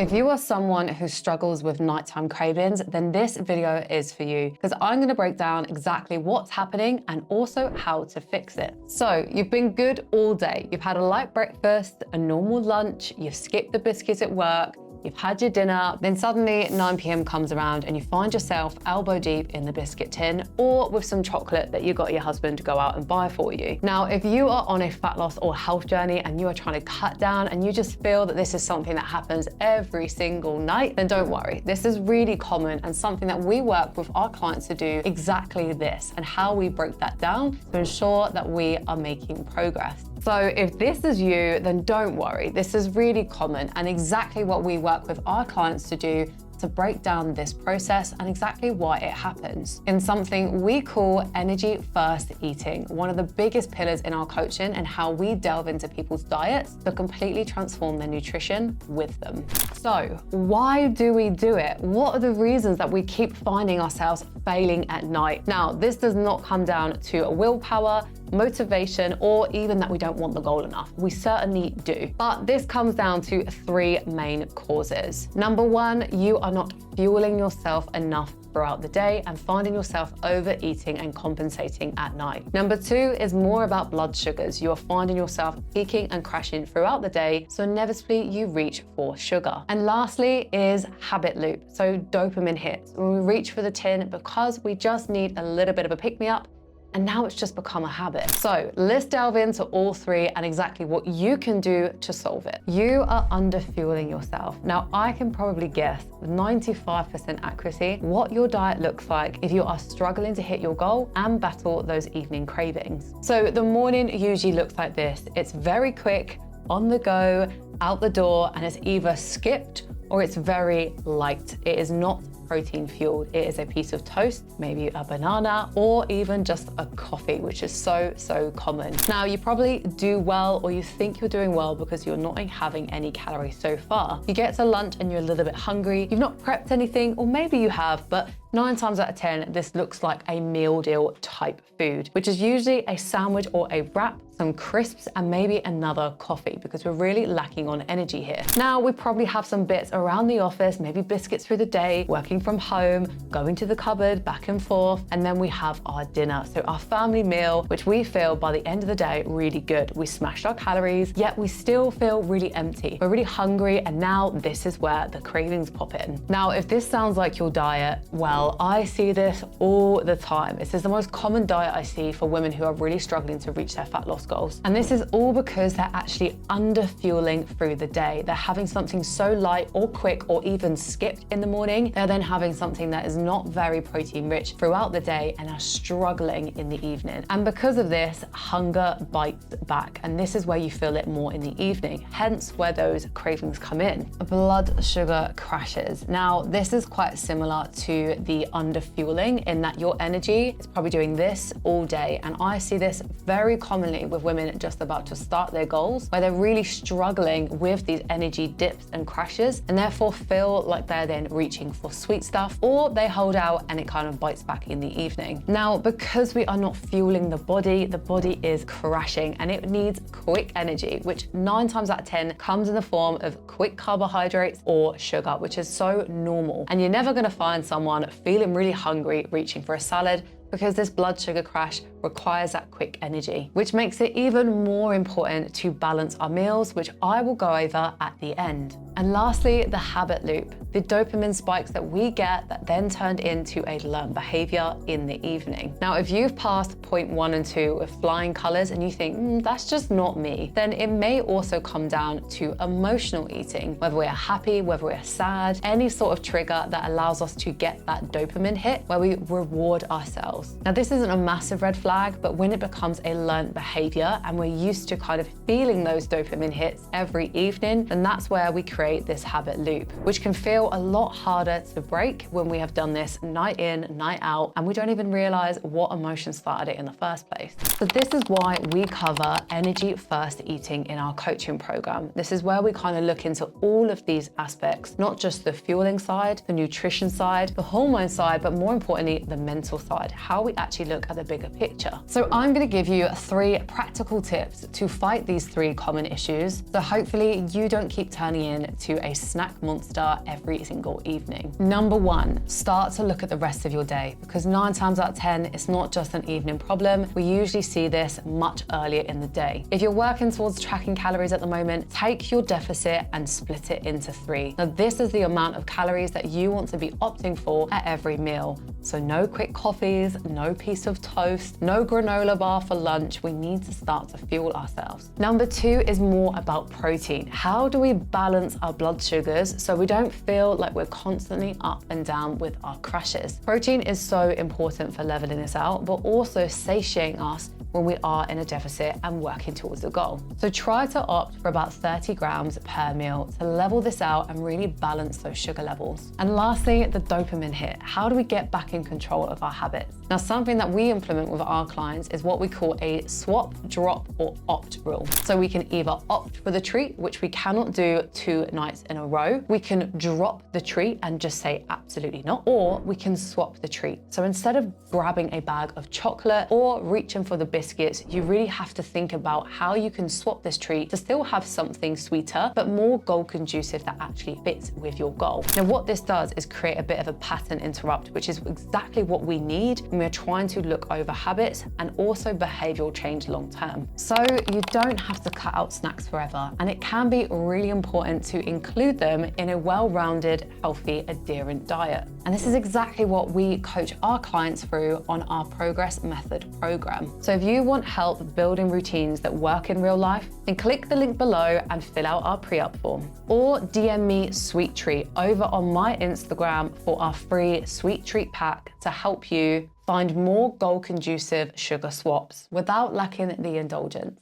If you are someone who struggles with nighttime cravings, then this video is for you, because I'm going to break down exactly what's happening and also how to fix it. So you've been good all day. You've had a light breakfast, a normal lunch, you've skipped the biscuits at work, you've had your dinner, then suddenly 9 p.m. comes around and you find yourself elbow deep in the biscuit tin or with some chocolate that you got your husband to go out and buy for you. Now, if you are on a fat loss or health journey and you are trying to cut down and you just feel that this is something that happens every single night, then don't worry. This is really common and something that we work with our clients to do exactly this, and how we break that down to ensure that we are making progress. So if this is you, then don't worry. This is really common and exactly what we work with our clients to do to break down this process and exactly why it happens in something we call energy first eating, one of the biggest pillars in our coaching and how we delve into people's diets to completely transform their nutrition with them. So why do we do it? What are the reasons that we keep finding ourselves failing at night? Now, this does not come down to a willpower, motivation, or even that we don't want the goal enough. We certainly do. But this comes down to three main causes. Number one, you are not fueling yourself enough throughout the day and finding yourself overeating and compensating at night. Number two is more about blood sugars. You are finding yourself peaking and crashing throughout the day, so inevitably you reach for sugar. And lastly is habit loop, so dopamine hits. When we reach for the tin because we just need a little bit of a pick-me-up, and now it's just become a habit. So let's delve into all three and exactly what you can do to solve it. You are underfueling yourself. Now, I can probably guess with 95% accuracy what your diet looks like if you are struggling to hit your goal and battle those evening cravings. So the morning usually looks like this. It's very quick, on the go, out the door, and it's either skipped or it's very light. It is not protein fueled. It is a piece of toast, maybe a banana, or even just a coffee, which is so common. Now, you probably do well, or you think you're doing well because you're not having any calories so far. You get to lunch and you're a little bit hungry. You've not prepped anything, or maybe you have, but 9 times out of 10, this looks like a meal deal type food, which is usually a sandwich or a wrap, some crisps, and maybe another coffee, because we're really lacking on energy here. Now, we probably have some bits around the office, maybe biscuits through the day, working from home, going to the cupboard, back and forth, and then we have our dinner. So our family meal, which we feel by the end of the day, really good. We smashed our calories, yet we still feel really empty. We're really hungry, and now this is where the cravings pop in. Now, if this sounds like your diet, well, I see this all the time. This is the most common diet I see for women who are really struggling to reach their fat loss goals. And this is all because they're actually underfueling through the day. They're having something so light or quick or even skipped in the morning. They're then having something that is not very protein rich throughout the day and are struggling in the evening. And because of this, hunger bites back. And this is where you feel it more in the evening, hence where those cravings come in. Blood sugar crashes. Now, this is quite similar to the underfueling in that your energy is probably doing this all day. And I see this very commonly with women just about to start their goals, where they're really struggling with these energy dips and crashes, and therefore feel like they're then reaching for sweet stuff, or they hold out and it kind of bites back in the evening. Now, because we are not fueling the body is crashing and it needs quick energy, which 9 times out of 10 comes in the form of quick carbohydrates or sugar, which is so normal. And you're never gonna find someone feeling really hungry reaching for a salad, because this blood sugar crash requires that quick energy, which makes it even more important to balance our meals, which I will go over at the end. And lastly, the habit loop, the dopamine spikes that we get that then turned into a learned behavior in the evening. Now, if you've passed point 1 and 2 with flying colors and you think, that's just not me, then it may also come down to emotional eating, whether we're happy, whether we're sad, any sort of trigger that allows us to get that dopamine hit where we reward ourselves. Now, this isn't a massive red flag, but when it becomes a learned behavior and we're used to kind of feeling those dopamine hits every evening, then that's where we create this habit loop, which can feel a lot harder to break when we have done this night in, night out, and we don't even realize what emotion started it in the first place. So this is why we cover energy first eating in our coaching program. This is where we kind of look into all of these aspects, not just the fueling side, the nutrition side, the hormone side, but more importantly, the mental side, how we actually look at the bigger picture future. So I'm gonna give you 3 practical tips to fight these 3 common issues. So hopefully you don't keep turning into a snack monster every single evening. Number 1, start to look at the rest of your day, because 9 times out of 10, it's not just an evening problem. We usually see this much earlier in the day. If you're working towards tracking calories at the moment, take your deficit and split it into 3. Now this is the amount of calories that you want to be opting for at every meal. So no quick coffees, no piece of toast, no granola bar for lunch. We need to start to fuel ourselves. Number 2 is more about protein. How do we balance our blood sugars so we don't feel like we're constantly up and down with our crashes? Protein is so important for leveling this out, but also satiating us when we are in a deficit and working towards the goal. So try to opt for about 30 grams per meal to level this out and really balance those sugar levels. And lastly, the dopamine hit. How do we get back in control of our habits? Now, something that we implement with our clients is what we call a swap, drop, or opt rule. So we can either opt for the treat, which we cannot do 2 nights in a row. We can drop the treat and just say absolutely not, or we can swap the treat. So instead of grabbing a bag of chocolate or reaching for the biscuits, you really have to think about how you can swap this treat to still have something sweeter, but more goal conducive that actually fits with your goal. Now, what this does is create a bit of a pattern interrupt, which is exactly what we need when we're trying to look over habits and also behavioral change long term. So you don't have to cut out snacks forever, and it can be really important to include them in a well-rounded, healthy, adherent diet. And this is exactly what we coach our clients through on our Progress Method program. So if you want help building routines that work in real life, then click the link below and fill out our pre-op form. Or DM me Sweet Treat over on my Instagram for our free Sweet Treat pack to help you find more goal-conducive sugar swaps without lacking the indulgence.